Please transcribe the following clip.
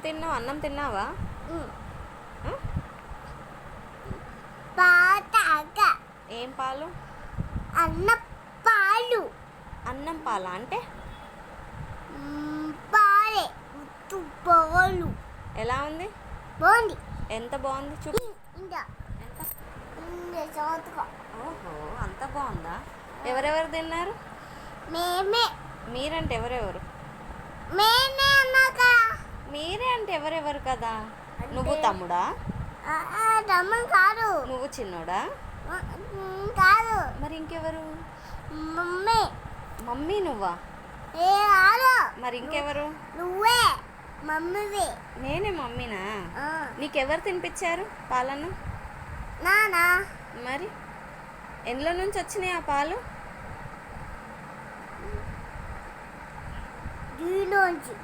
తిన్నావు? అన్నం తిన్నావా? ఆ? ఏం పాలు? అన్నం పాలు. అన్నం పాలా అంటే? పాలే పాలు. ఎలా ఉంది? బాగుంది. ఎంత బాగుంది చూపి. ఇంకా ఎంత? చదువుకో. ఓహో, అంత బాగుందా? ఎవరెవరు తిన్నారు? మేమే. మీరంటే ఎవరెవరు? మేమే అన్నాక మీరే అంటే ఎవరెవరు కదా? నువ్వు తమ్ముడా? తమ్ముడు కాదు. నువ్వు చిన్నోడా? కాదు. మరి ఇంకెవరు? మమ్మీ. మమ్మీ నువ్వా? ఏ కాదు. మరి ఇంకెవరు? నువ్వే మమ్మీవి. నేనే మమ్మీనా? నీకెవరు తినిపించారు పాలను? నానా. మరి ఎందులో నుంచి వచ్చినాయి ఆ పాలు? దీనిలోంచి.